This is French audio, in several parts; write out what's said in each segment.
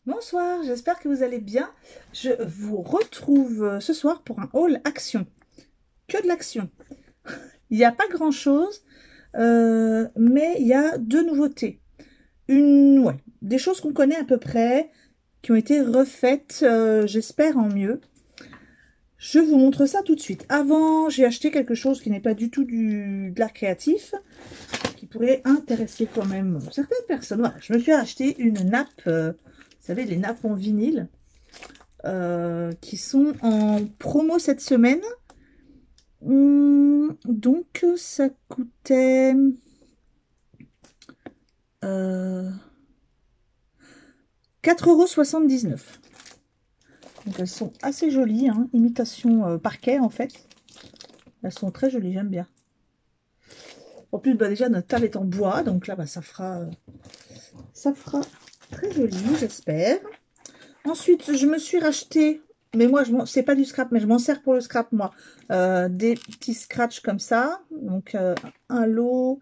Bonsoir, j'espère que vous allez bien. Je vous retrouve ce soir pour un haul action. Que de l'action. Il n'y a pas grand-chose, mais il y a deux nouveautés. Des choses qu'on connaît à peu près, qui ont été refaites, j'espère en mieux. Je vous montre ça tout de suite. Avant, j'ai acheté quelque chose qui n'est pas du tout de l'art créatif, qui pourrait intéresser quand même certaines personnes. Voilà, je me suis acheté une nappe, vous savez, les nappes en vinyle, qui sont en promo cette semaine. Donc, ça coûtait 4,79 €. Donc, elles sont assez jolies, hein, imitation parquet en fait. Elles sont très jolies, j'aime bien. En plus, bah, déjà, notre table est en bois, donc là, bah, ça fera très joli, j'espère. Ensuite, je me suis racheté, mais moi, c'est pas du scrap, mais je m'en sers pour le scrap, moi. Des petits scratchs comme ça. Donc, un lot,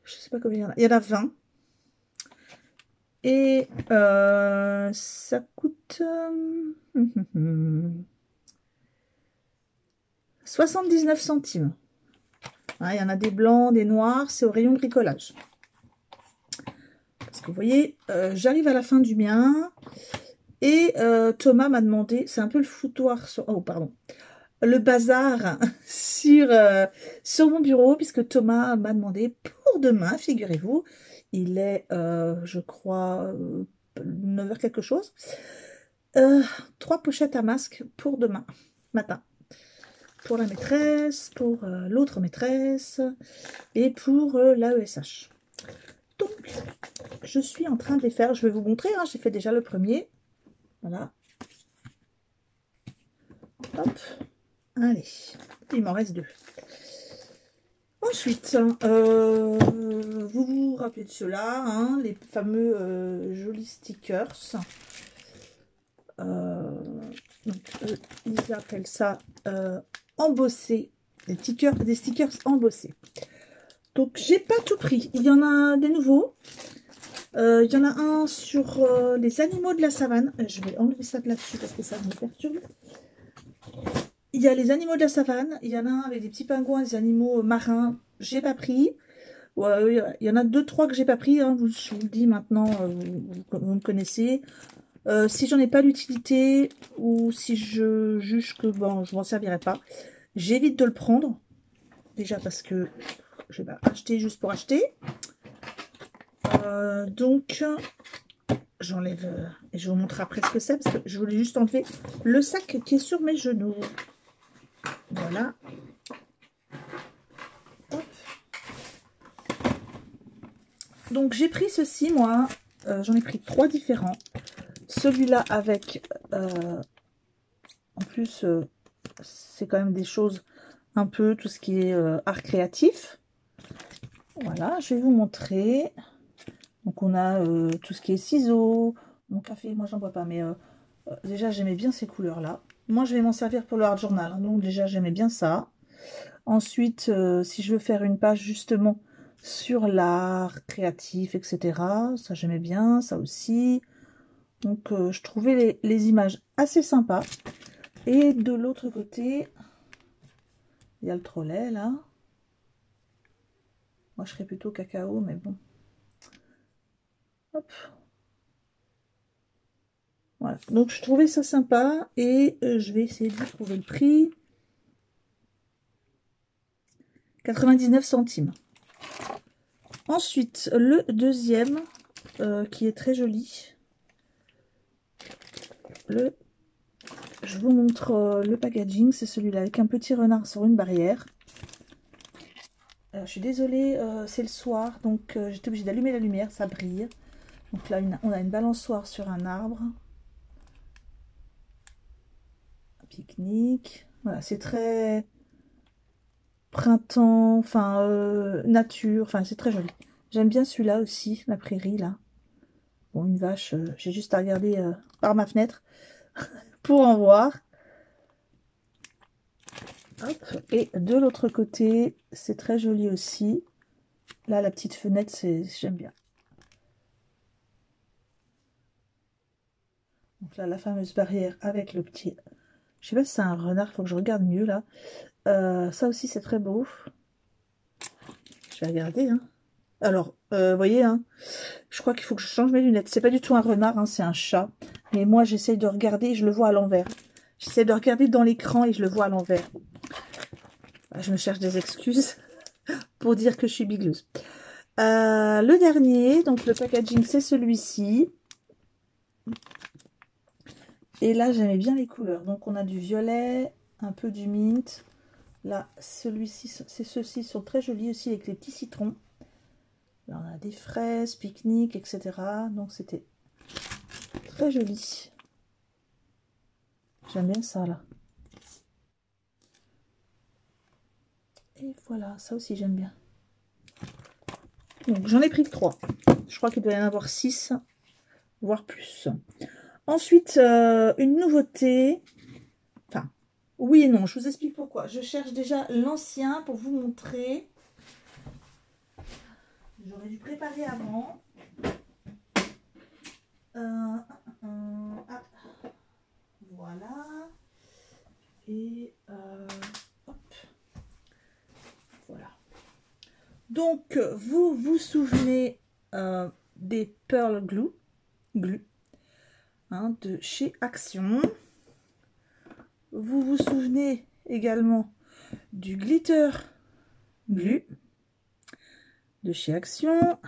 je sais pas combien il y en a. Il y en a 20. Et ça coûte 79 centimes. Il y en a des blancs, des noirs, c'est au rayon bricolage. Parce que vous voyez, j'arrive à la fin du mien. Et Thomas m'a demandé, c'est un peu le foutoir sur... Oh, pardon. Le bazar sur mon bureau, puisque Thomas m'a demandé pour demain, figurez-vous, il est, je crois, 9 h quelque chose, 3 pochettes à masque pour demain matin. Pour la maîtresse, pour l'autre maîtresse et pour l'AESH. Donc, je suis en train de les faire. Je vais vous montrer, hein, j'ai fait déjà le premier. Voilà. Hop. Allez, il m'en reste 2. Ensuite, vous vous rappelez de cela, hein, les fameux jolis stickers. Ils appellent ça embossé, des stickers embossés. Donc, j'ai pas tout pris. Il y en a des nouveaux. Il y en a un sur les animaux de la savane. Je vais enlever ça de là-dessus parce que ça me perturbe. Il y a les animaux de la savane, il y en a un avec des petits pingouins, des animaux marins, j'ai pas pris. Ouais, il y en a 2-3 que j'ai pas pris, hein, je vous le dis maintenant, vous me connaissez. Si j'en ai pas l'utilité ou si je juge que bon, je m'en servirai pas, j'évite de le prendre. Déjà parce que je vais pas acheter juste pour acheter. Donc, j'enlève et je vous montrerai après ce que c'est parce que je voulais juste enlever le sac qui est sur mes genoux. Voilà. Hop. Donc j'ai pris ceci, moi. J'en ai pris 3 différents. Celui-là avec... en plus, c'est quand même des choses un peu tout ce qui est art créatif. Voilà, je vais vous montrer. Donc on a tout ce qui est ciseaux. Mon café, moi j'en bois pas, mais déjà j'aimais bien ces couleurs-là. Moi je vais m'en servir pour le art journal, hein, donc déjà j'aimais bien ça. Ensuite, si je veux faire une page justement sur l'art créatif, etc., ça j'aimais bien, ça aussi. Donc je trouvais les images assez sympas. Et de l'autre côté, il y a le trolley là. Moi je serais plutôt cacao, mais bon. Hop. Voilà, donc je trouvais ça sympa et je vais essayer de trouver le prix. 99 centimes. Ensuite, le deuxième, qui est très joli. Je vous montre le packaging, c'est celui-là avec un petit renard sur une barrière. Je suis désolée, c'est le soir, donc j'étais obligée d'allumer la lumière, ça brille. Donc là, on a une balançoire sur un arbre. Un pique-nique. Voilà, c'est très printemps, enfin nature, enfin c'est très joli. J'aime bien celui-là aussi, la prairie là. Bon, une vache, j'ai juste à regarder par ma fenêtre pour en voir. Hop. Et de l'autre côté, c'est très joli aussi. Là, la petite fenêtre, j'aime bien. Donc là, la fameuse barrière avec le petit... Je sais pas si c'est un renard, il faut que je regarde mieux là. Ça aussi, c'est très beau. Je vais regarder. Hein. Alors, vous voyez, hein, je crois qu'il faut que je change mes lunettes. C'est pas du tout un renard, hein, c'est un chat. Mais moi, j'essaye de regarder, je le vois à l'envers. J'essaie de regarder dans l'écran et je le vois à l'envers. Je me cherche des excuses pour dire que je suis bigleuse. Le dernier, donc le packaging, c'est celui-ci. Et là, j'aimais bien les couleurs. Donc, on a du violet, un peu du mint. Là, celui-ci, ceux-ci sont très jolis aussi avec les petits citrons. Là, on a des fraises, pique-nique, etc. Donc, c'était très joli. J'aime bien ça, là. Et voilà, ça aussi, j'aime bien. Donc, j'en ai pris que 3. Je crois qu'il doit y en avoir 6, voire plus. Ensuite, une nouveauté. Enfin, oui et non, je vous explique pourquoi. Je cherche déjà l'ancien pour vous montrer. J'aurais dû préparer avant. Ah, voilà. Et hop. Voilà. Donc, vous vous souvenez des Pearl Glue hein, de chez Action. Vous vous souvenez également du Glitter Glue de chez Action.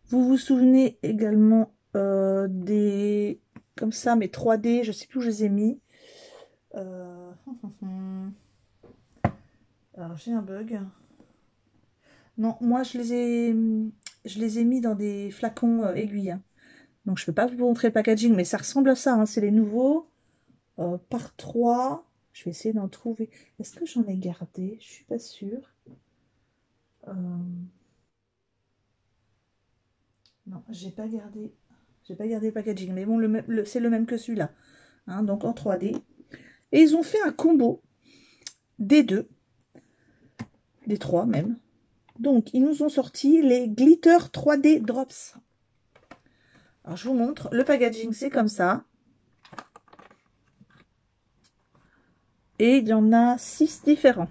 Vous vous souvenez également des... comme ça, mais 3D, je sais plus où je les ai mis. Alors, j'ai un bug. Non, moi, je les ai mis dans des flacons aiguilles. Hein. Donc, je ne peux pas vous montrer le packaging, mais ça ressemble à ça. Hein. C'est les nouveaux. Par 3. Je vais essayer d'en trouver. Est-ce que j'en ai gardé? Je suis pas sûre. Non, j'ai pas gardé. J'ai pas gardé le packaging. Mais bon, c'est le même que celui-là. Hein, donc en 3D. Et ils ont fait un combo des deux. Des 3 même. Donc, ils nous ont sorti les Glitter 3D Drops. Alors, je vous montre. Le packaging, c'est comme ça. Et il y en a 6 différents.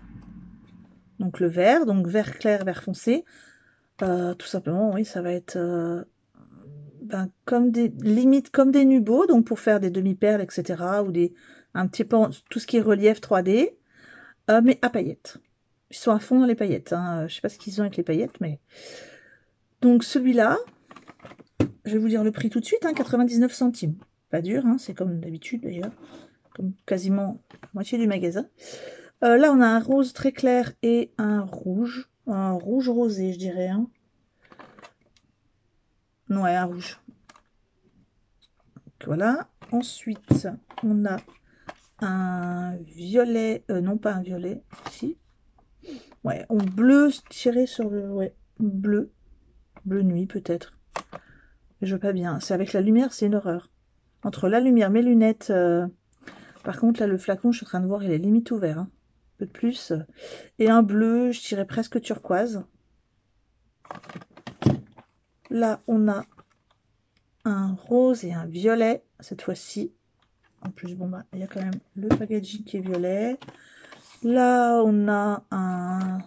Donc, le vert, donc vert clair, vert foncé. Tout simplement, oui, ça va être comme des limites comme des nubots, donc pour faire des demi-perles, etc. Ou un petit peu tout ce qui est relief 3D, mais à paillettes. Ils sont à fond dans les paillettes. Hein. Je sais pas ce qu'ils ont avec les paillettes, mais... Donc, celui-là, je vais vous dire le prix tout de suite, hein, 99 centimes. Pas dur, hein, c'est comme d'habitude d'ailleurs. Comme quasiment la moitié du magasin. Là, on a un rose très clair et un rouge rosé, je dirais. Hein. Ouais, un rouge. Donc, voilà. Ensuite, on a un violet, non pas un violet, si. Ouais, en bleu tiré sur le, ouais, bleu nuit peut-être. Je vois pas bien. C'est avec la lumière, c'est une horreur. Entre la lumière, mes lunettes. Par contre, là, le flacon, je suis en train de voir, il est limite ouvert. Hein. Un peu de plus. Et un bleu, je dirais presque turquoise. Là, on a un rose et un violet, cette fois-ci. En plus, bon, bah, il y a quand même le packaging qui est violet. Là, on a un...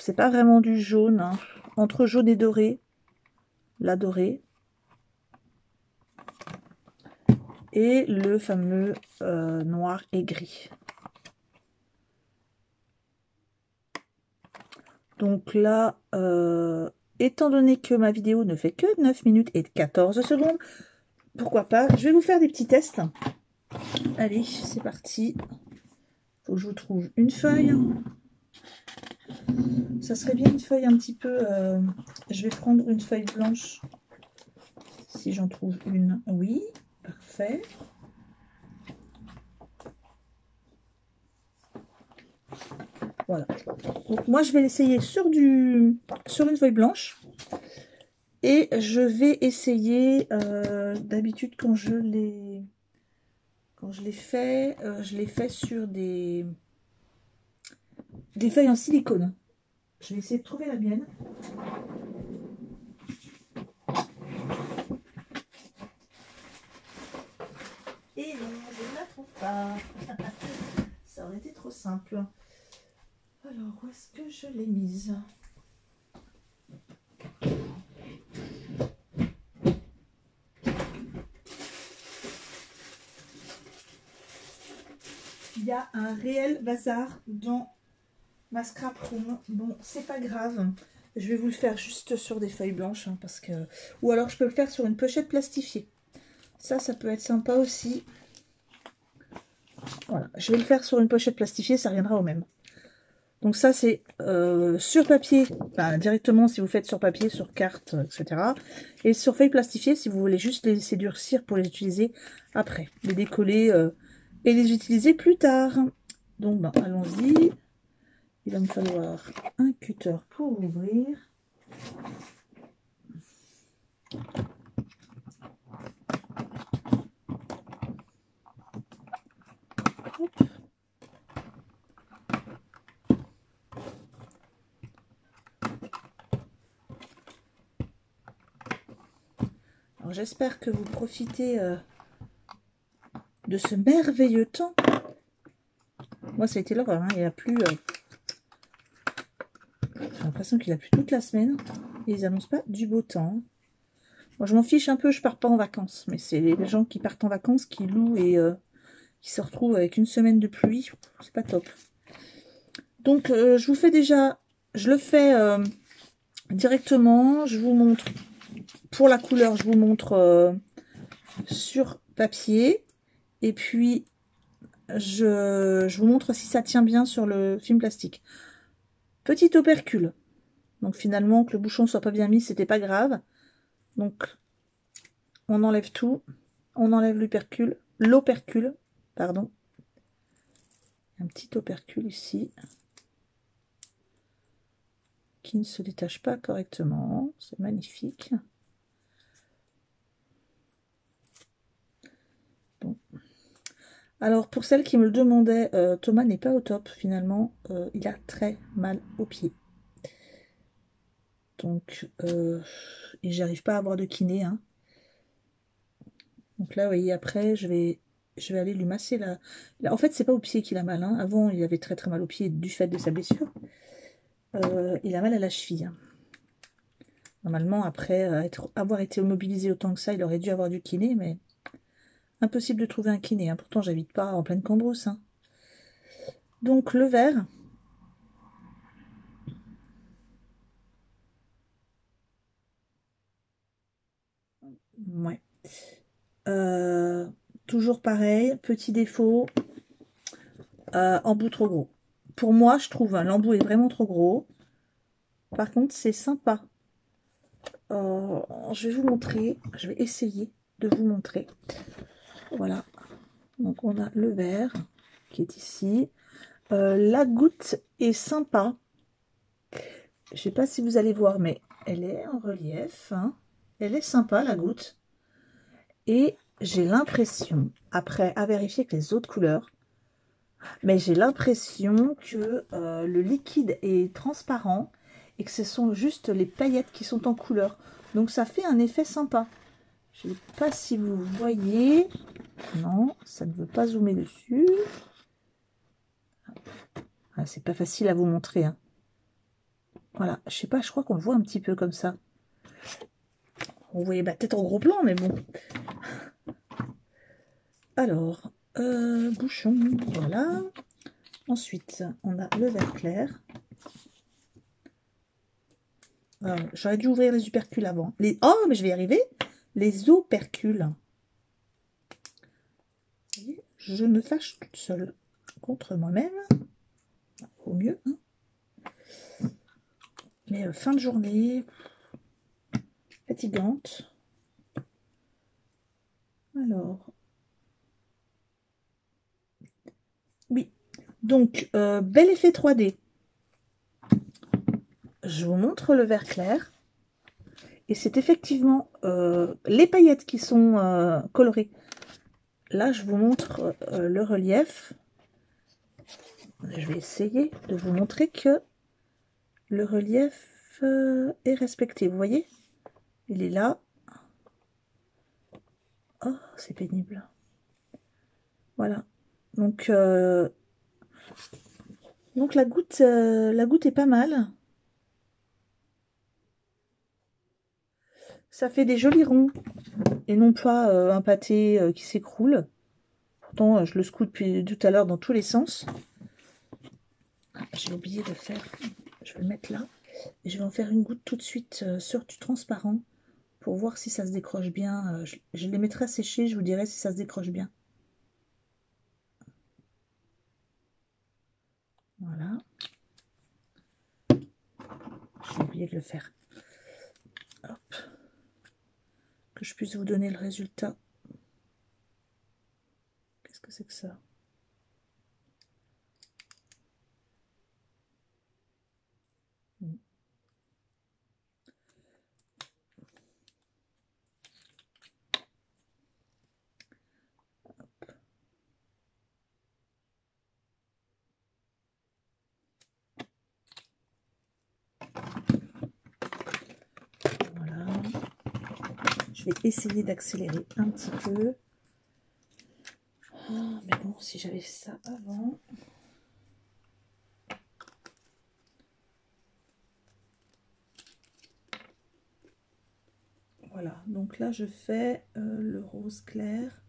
C'est pas vraiment du jaune. Hein. Entre jaune et doré. La dorée. Et le fameux noir et gris. Donc là, étant donné que ma vidéo ne fait que 9 minutes et 14 secondes, pourquoi pas, je vais vous faire des petits tests. Allez, c'est parti. Faut que je vous trouve une feuille. Ça serait bien une feuille un petit peu... je vais prendre une feuille blanche. Si j'en trouve une. Oui, parfait. Voilà. Donc moi, je vais l'essayer sur une feuille blanche. Et je vais essayer, d'habitude quand je l'ai fait, je l'ai fait sur des feuilles en silicone. Je vais essayer de trouver la mienne. trop simple. Alors, où est-ce que je l'ai mise? Il y a un réel bazar dans ma scrap room. Bon, c'est pas grave. Je vais vous le faire juste sur des feuilles blanches, hein, parce que... Ou alors je peux le faire sur une pochette plastifiée. Ça peut être sympa aussi. Voilà, je vais le faire sur une pochette plastifiée, ça reviendra au même. Donc ça, c'est sur papier, enfin, directement si vous faites sur papier, sur carte, etc. Et sur feuille plastifiée, si vous voulez juste les laisser durcir pour les utiliser après. Les décoller et les utiliser plus tard. Donc, ben, allons-y. Il va me falloir un cutter pour ouvrir. Hop. Alors j'espère que vous profitez de ce merveilleux temps. Moi ça a été l'horreur, hein. Il a plu. J'ai l'impression qu'il a plu toute la semaine. Et ils annoncent pas du beau temps. Moi je m'en fiche un peu, je pars pas en vacances. Mais c'est les gens qui partent en vacances, qui louent et qui se retrouvent avec une semaine de pluie. C'est pas top. Donc je vous fais déjà, je le fais directement. Je vous montre, pour la couleur, je vous montre sur papier. Et puis, je vous montre si ça tient bien sur le film plastique. Petit opercule. Donc finalement, que le bouchon soit pas bien mis, c'était pas grave. Donc, on enlève tout. On enlève l'opercule, pardon. Un petit opercule ici. Qui ne se détache pas correctement. C'est magnifique. Bon. Alors, pour celles qui me le demandaient, Thomas n'est pas au top, finalement. Il a très mal aux pieds. Donc, et j'arrive pas à avoir de kiné. Hein. Donc là, vous voyez, après, je vais aller lui masser la... En fait, c'est pas au pied qu'il a mal. Hein. Avant, il avait très très mal au pied du fait de sa blessure. Il a mal à la cheville. Hein. Normalement, après avoir été immobilisé autant que ça, il aurait dû avoir du kiné, mais impossible de trouver un kiné. Hein. Pourtant, j'habite pas en pleine Cambrousse. Hein. Donc, le vert. Ouais. Toujours pareil, petit défaut, embout trop gros. Pour moi, je trouve l'embout est vraiment trop gros. Par contre, c'est sympa. Je vais vous montrer, je vais essayer de vous montrer. Voilà. Donc, on a le vert qui est ici. La goutte est sympa. Je sais pas si vous allez voir, mais elle est en relief. Hein. Elle est sympa, la goutte. Et j'ai l'impression, après à vérifier avec les autres couleurs, mais j'ai l'impression que le liquide est transparent et que ce sont juste les paillettes qui sont en couleur. Donc ça fait un effet sympa. Je ne sais pas si vous voyez. Non, ça ne veut pas zoomer dessus. Ah, c'est pas facile à vous montrer. Hein. Voilà, je sais pas, je crois qu'on le voit un petit peu comme ça. On voyait peut-être en gros plan, mais bon. Alors, bouchon, voilà. Ensuite, on a le vert clair. J'aurais dû ouvrir les opercules avant. Oh, mais je vais y arriver. Les opercules. Je me fâche toute seule contre moi-même. Au mieux. Hein. Mais fin de journée. Fatigante. Alors. Oui. Donc, bel effet 3D. Je vous montre le vert clair. Et c'est effectivement les paillettes qui sont colorées. Là, je vous montre le relief. Je vais essayer de vous montrer que le relief est respecté. Vous voyez? Il est là. Oh, c'est pénible. Voilà. Donc, Donc la goutte est pas mal. Ça fait des jolis ronds et non pas un pâté qui s'écroule. Pourtant, je le secoue depuis tout à l'heure dans tous les sens. Ah, j'ai oublié de faire. Je vais le mettre là. Et je vais en faire une goutte tout de suite sur du transparent pour voir si ça se décroche bien. Je les mettrai à sécher, je vous dirai si ça se décroche bien. Voilà. J'ai oublié de le faire. Hop. Que je puisse vous donner le résultat. Qu'est-ce que c'est que ça? Voilà. Je vais essayer d'accélérer un petit peu. Oh, mais bon, si j'avais fait ça avant. Voilà, donc là je fais le rose clair.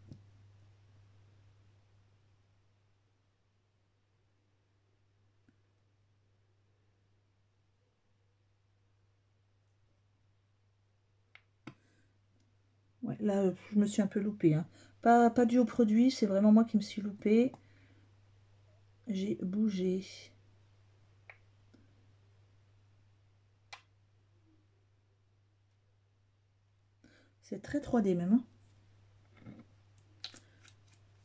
Ouais, là je me suis un peu loupée, hein. Pas dû au produit, c'est vraiment moi qui me suis loupée. J'ai bougé. C'est très 3D même, hein.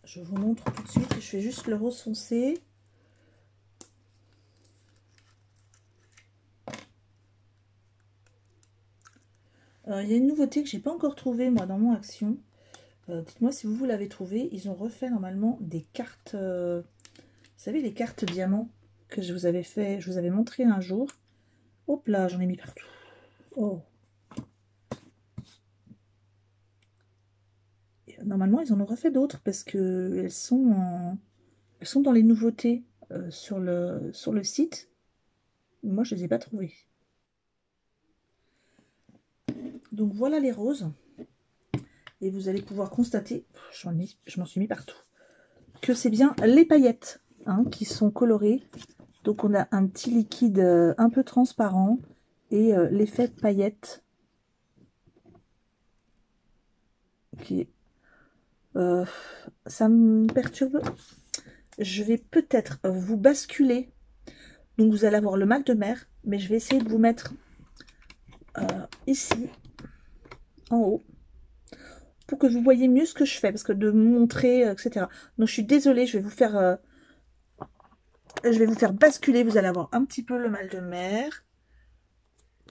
Je vous montre tout de suite, je fais juste le rose foncé. Alors, il y a une nouveauté que j'ai pas encore trouvée moi dans mon action. Dites-moi si vous l'avez trouvé. Ils ont refait normalement des cartes, vous savez les cartes diamants que je vous avais fait, je vous avais montré un jour. Hop là, j'en ai mis partout. Oh. Et normalement, ils en ont refait d'autres parce que elles sont dans les nouveautés sur le site. Moi, je les ai pas trouvées. Donc voilà les roses. Et vous allez pouvoir constater, je m'en suis mis partout, que c'est bien les paillettes hein, qui sont colorées. Donc on a un petit liquide un peu transparent et l'effet paillettes qui ça me perturbe. Je vais peut-être vous basculer. Donc vous allez avoir le mal de mer, mais je vais essayer de vous mettre ici en haut pour que vous voyez mieux ce que je fais, parce que de montrer, etc. Donc je suis désolée, je vais vous faire basculer, vous allez avoir un petit peu le mal de mer.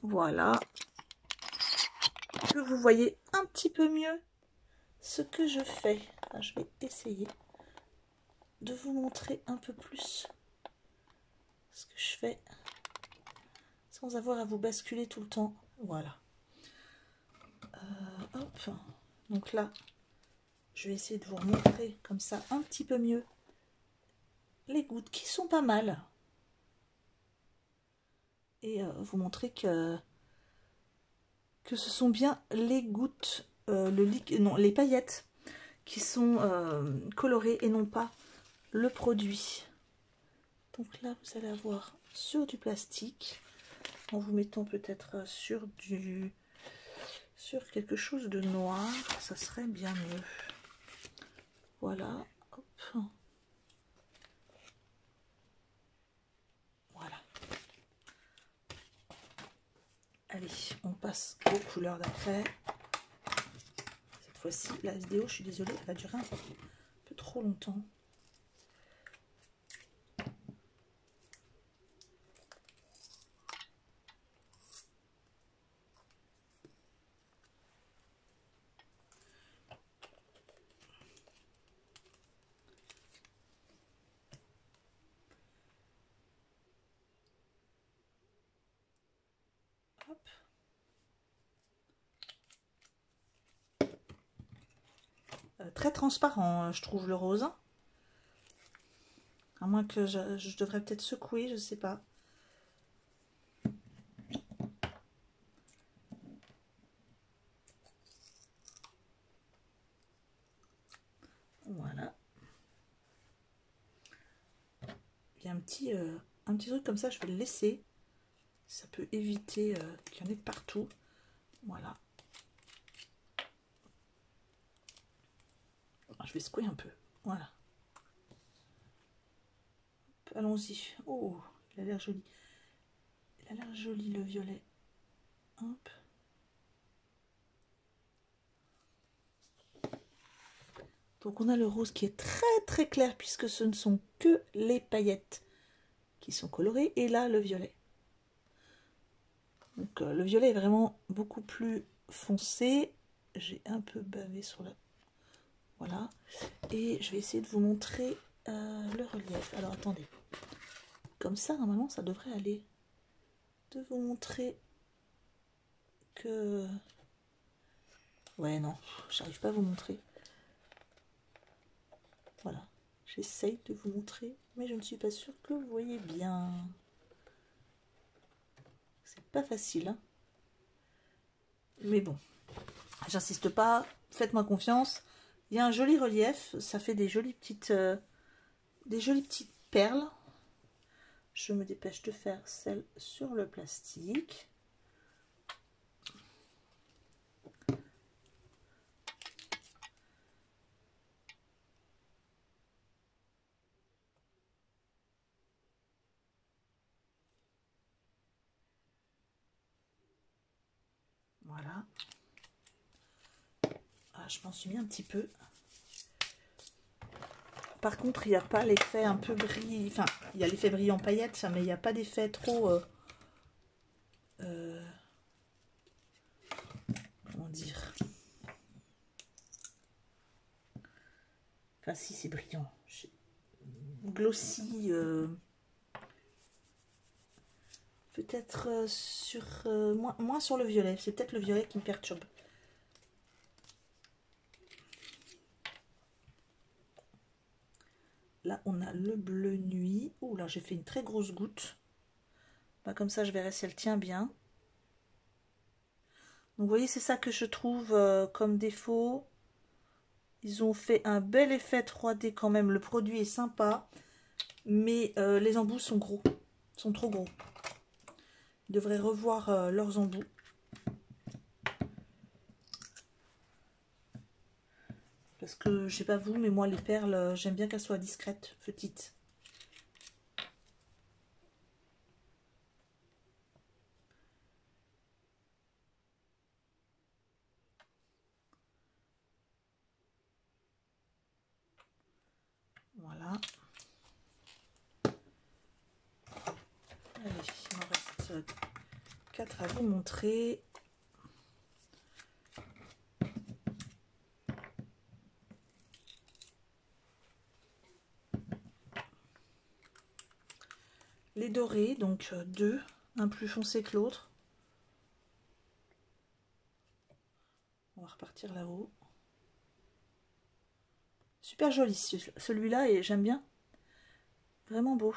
Voilà. Que vous voyez un petit peu mieux ce que je fais. Alors, je vais essayer de vous montrer un peu plus ce que je fais sans avoir à vous basculer tout le temps. Voilà. Hop. Donc là, je vais essayer de vous montrer comme ça un petit peu mieux les gouttes qui sont pas mal. Et vous montrer que ce sont bien les gouttes, les paillettes qui sont colorées et non pas le produit. Donc là, vous allez avoir sur du plastique, en vous mettant peut-être sur quelque chose de noir, ça serait bien mieux. Voilà, hop. Voilà. Allez, on passe aux couleurs d'après. Cette fois-ci, la vidéo, je suis désolée, elle va durer un peu trop longtemps. Hop. Très transparent, je trouve le rose. À moins que je devrais peut-être secouer, je sais pas. Voilà. Il y a un petit truc comme ça, je vais le laisser. Ça peut éviter qu'il y en ait de partout. Voilà. Je vais secouer un peu. Voilà. Allons-y. Oh, il a l'air joli. Il a l'air joli le violet. Hop. Donc on a le rose qui est très très clair puisque ce ne sont que les paillettes qui sont colorées. Et là le violet. Donc le violet est vraiment beaucoup plus foncé. J'ai un peu bavé sur la... Voilà. Et je vais essayer de vous montrer le relief. Alors attendez. Comme ça, normalement, ça devrait aller. De vous montrer que... Ouais, non, j'arrive pas à vous montrer. Voilà. J'essaye de vous montrer, mais je ne suis pas sûre que vous voyez bien. C'est pas facile, hein. Mais bon, j'insiste pas. Faites-moi confiance. Il y a un joli relief. Ça fait des jolies petites perles. Je me dépêche de faire celle sur le plastique. Voilà. Ah, je m'en suis mis un petit peu. Par contre, il n'y a pas l'effet un peu brillant. Enfin, il y a l'effet brillant paillettes, mais il n'y a pas d'effet trop... comment dire? Enfin, si, c'est brillant. Glossy. Peut-être sur... moins sur le violet. C'est peut-être le violet qui me perturbe. Là, on a le bleu nuit. Ouh, là, j'ai fait une très grosse goutte. Bah, comme ça, je verrai si elle tient bien. Donc, vous voyez, c'est ça que je trouve comme défaut. Ils ont fait un bel effet 3D quand même. Le produit est sympa. Mais les embouts sont gros. Sont trop gros. Ils devraient revoir leurs embouts. Parce que, je sais pas vous, mais moi, les perles, j'aime bien qu'elles soient discrètes, petites. Voilà. Allez, il m'en reste 4 à vous montrer. Les dorés, donc 2, un plus foncé que l'autre. On va repartir là-haut. Super joli celui-là et j'aime bien. Vraiment beau.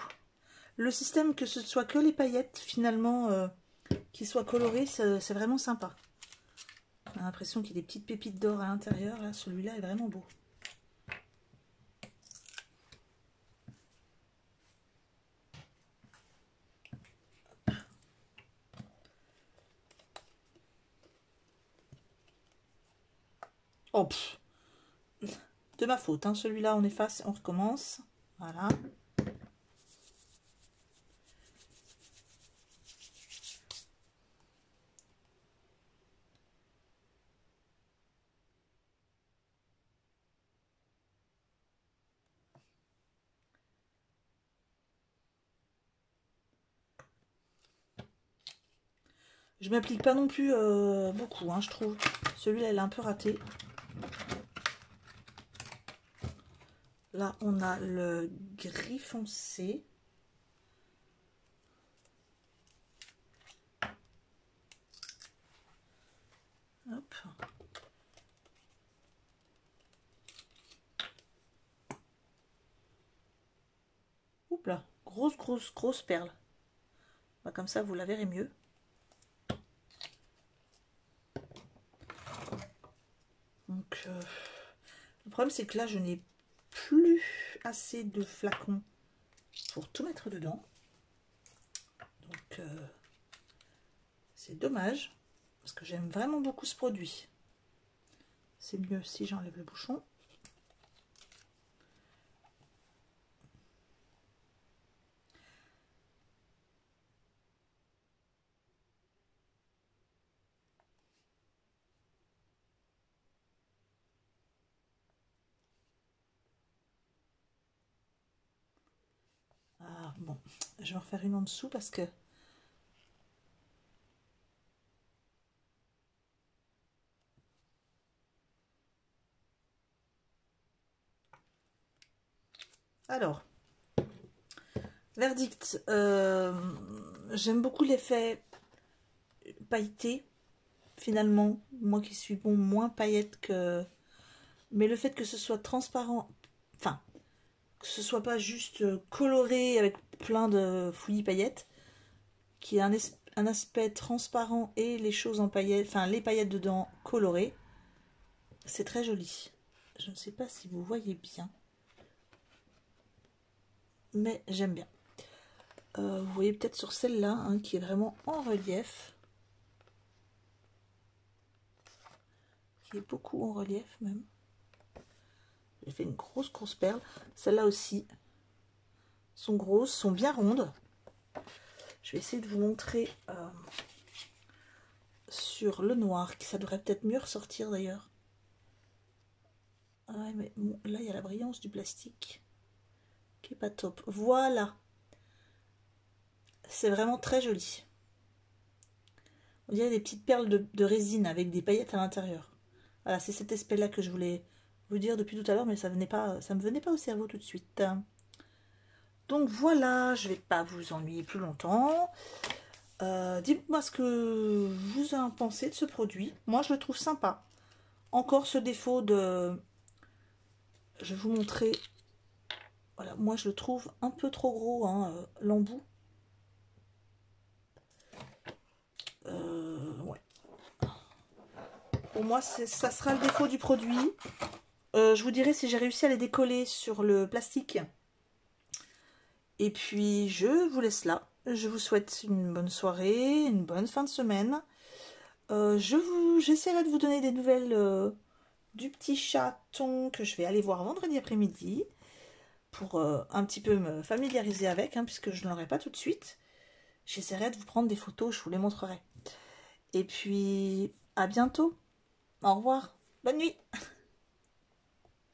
Le système que ce soit que les paillettes finalement qui soient colorées, c'est vraiment sympa. On a l'impression qu'il y a des petites pépites d'or à l'intérieur. Là, celui-là est vraiment beau. Oh, pff. De ma faute, hein. Celui-là on efface, on recommence. Voilà. Je m'applique pas non plus beaucoup, hein, je trouve. Celui-là, il est un peu raté. Là, on a le gris foncé. Hop. Hop là, grosse perle. Bah, comme ça, vous la verrez mieux. Donc, le problème, c'est que là, je n'ai plus assez de flacons pour tout mettre dedans. Donc, c'est dommage, parce que j'aime vraiment beaucoup ce produit. C'est mieux si j'enlève le bouchon. Ah, bon, je vais en refaire une en dessous parce que alors, verdict, j'aime beaucoup l'effet pailleté, finalement, moi qui suis bon moins paillette que... Mais le fait que ce soit transparent, enfin, que ce soit pas juste coloré avec plein de fouillis paillettes, qui a un aspect transparent et les choses en paillettes, enfin les paillettes dedans colorées, c'est très joli. Je ne sais pas si vous voyez bien, mais j'aime bien. Vous voyez peut-être sur celle-là, hein, qui est vraiment en relief. Qui est beaucoup en relief même. J'ai fait une grosse perle. Celle-là aussi sont grosses, sont bien rondes. Je vais essayer de vous montrer sur le noir, qui ça devrait peut-être mieux ressortir d'ailleurs. Ah ouais, mais bon, là il y a la brillance du plastique qui est pas top. Voilà. C'est vraiment très joli. On dirait des petites perles de résine avec des paillettes à l'intérieur. Voilà, c'est cet aspect-là que je voulais vous dire depuis tout à l'heure, mais ça me venait pas au cerveau tout de suite. Donc voilà, je vais pas vous ennuyer plus longtemps. Dites-moi ce que vous en pensez de ce produit. Moi, je le trouve sympa. Encore ce défaut de... Je vais vous montrer. Voilà, moi, je le trouve un peu trop gros, hein, l'embout. Ouais. Pour moi, ça sera le défaut du produit. Je vous dirai si j'ai réussi à les décoller sur le plastique. Et puis, je vous laisse là. Je vous souhaite une bonne soirée, une bonne fin de semaine. J'essaierai de vous donner des nouvelles du petit chaton que je vais aller voir vendredi après-midi pour un petit peu me familiariser avec, hein, puisque je ne l'aurai pas tout de suite. J'essaierai de vous prendre des photos, je vous les montrerai. Et puis, à bientôt. Au revoir. Bonne nuit.